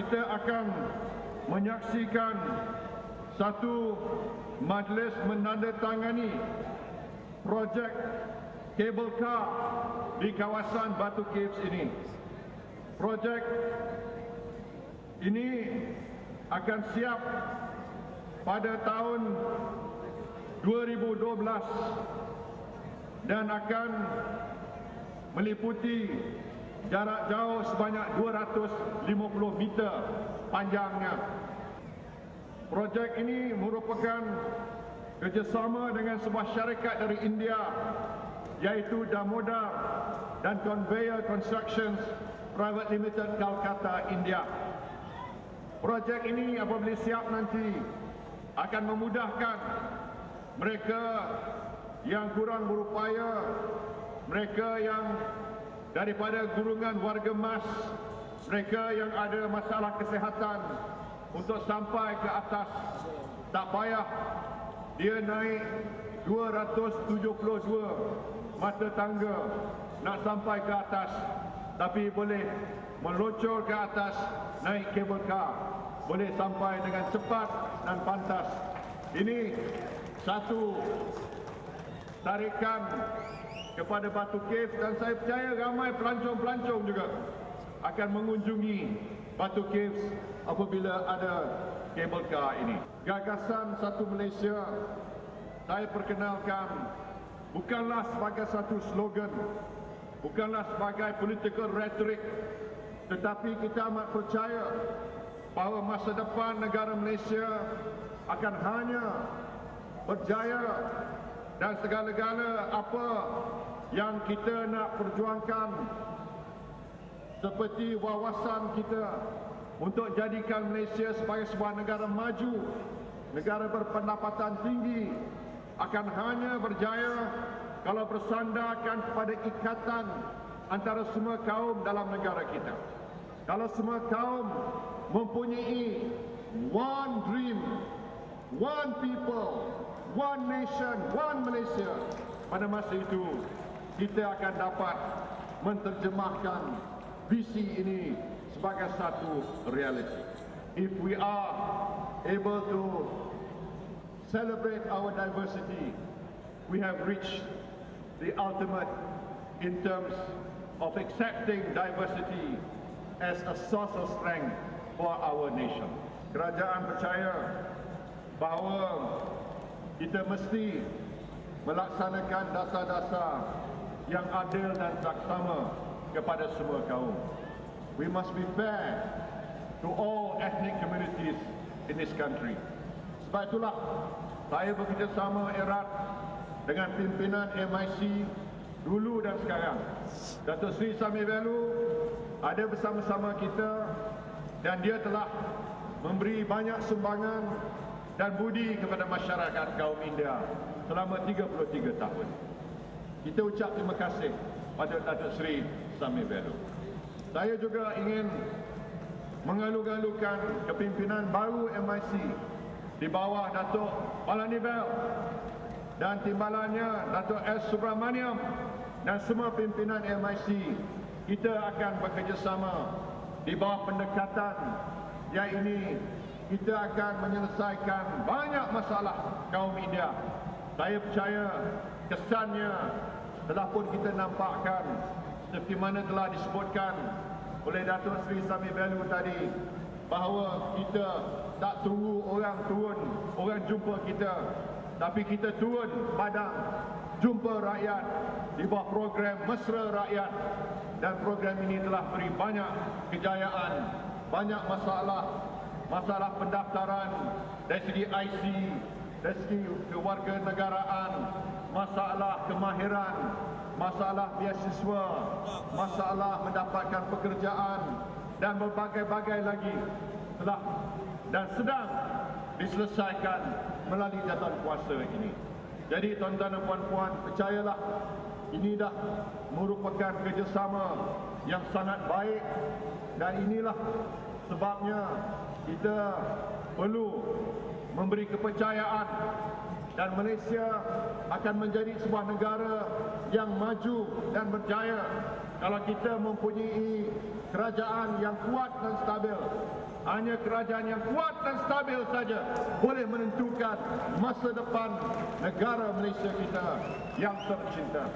kita akan menyaksikan satu majlis menandatangani projek kabel kar di kawasan Batu Caves ini. Projek ini akan siap pada tahun 2012 dan akan meliputi jarak jauh sebanyak 250 meter panjangnya. Projek ini merupakan kerjasama dengan sebuah syarikat dari India iaitu Damodar dan Conveyor Constructions Private Limited, Kolkata, India. Projek ini apabila siap nanti akan memudahkan mereka yang kurang berupaya, mereka yang daripada golongan warga emas, mereka yang ada masalah kesihatan untuk sampai ke atas. Tak payah dia naik 272 mata tangga nak sampai ke atas, tapi boleh meluncur ke atas naik kabel kar, boleh sampai dengan cepat dan pantas. Ini satu tarikan kepada Batu Caves dan saya percaya ramai pelancong-pelancong juga akan mengunjungi Batu Caves apabila ada kabel kar ini. Gagasan Satu Malaysia saya perkenalkan bukanlah sebagai satu slogan, bukanlah sebagai political rhetoric, tetapi kita amat percaya bahawa masa depan negara Malaysia akan hanya berjaya dan segala-gala apa yang kita nak perjuangkan seperti wawasan kita untuk jadikan Malaysia sebagai sebuah negara maju, negara berpendapatan tinggi, akan hanya berjaya kalau bersandarkan kepada ikatan antara semua kaum dalam negara kita. Kalau semua kaum mempunyai one dream, one people, one nation, one Malaysia, pada masa itu kita akan dapat menterjemahkan visi ini sebagai satu realiti. If we are able to celebrate our diversity, we have reached the ultimate in terms of accepting diversity as a source of strength for our nation. Kerajaan percaya bahawa kita mesti melaksanakan dasar-dasar yang adil dan saksama kepada semua kaum. We must be fair to all ethnic communities in this country. Sebab itulah saya bekerjasama erat dengan pimpinan MIC dulu dan sekarang. Datuk Seri Samir Velu ada bersama-sama kita dan dia telah memberi banyak sumbangan dan budi kepada masyarakat kaum India selama 33 tahun. Kita ucap terima kasih pada Datuk Seri Samir Velu. Saya juga ingin mengalu-alukan kepimpinan baru MIC di bawah Datuk Palanivel dan timbalannya Datuk S. Subramaniam dan semua pimpinan MIC. Kita akan bekerjasama di bawah pendekatan yang ini kita akan menyelesaikan banyak masalah kaum India. Saya percaya kesannya telah pun kita nampakkan seperti mana telah disebutkan oleh Datuk Seri Samir Velu tadi, bahawa kita tak tunggu orang turun, orang jumpa kita, tapi kita turun padang jumpa rakyat di bawah program Mesra Rakyat, dan program ini telah beri banyak kejayaan, banyak masalah pendaftaran dari segi IC, dari segi kewarganegaraan, masalah kemahiran, masalah beasiswa, masalah mendapatkan pekerjaan dan berbagai-bagai lagi telah dan sedang diselesaikan melalui jatuhan kuasa ini. Jadi tuan-tuan dan puan-puan, percayalah ini dah merupakan kerjasama yang sangat baik dan inilah sebabnya kita perlu memberi kepercayaan dan Malaysia akan menjadi sebuah negara yang maju dan berjaya kalau kita mempunyai kerajaan yang kuat dan stabil, Hanya kerajaan yang kuat dan stabil saja boleh menentukan masa depan negara Malaysia kita yang tercinta.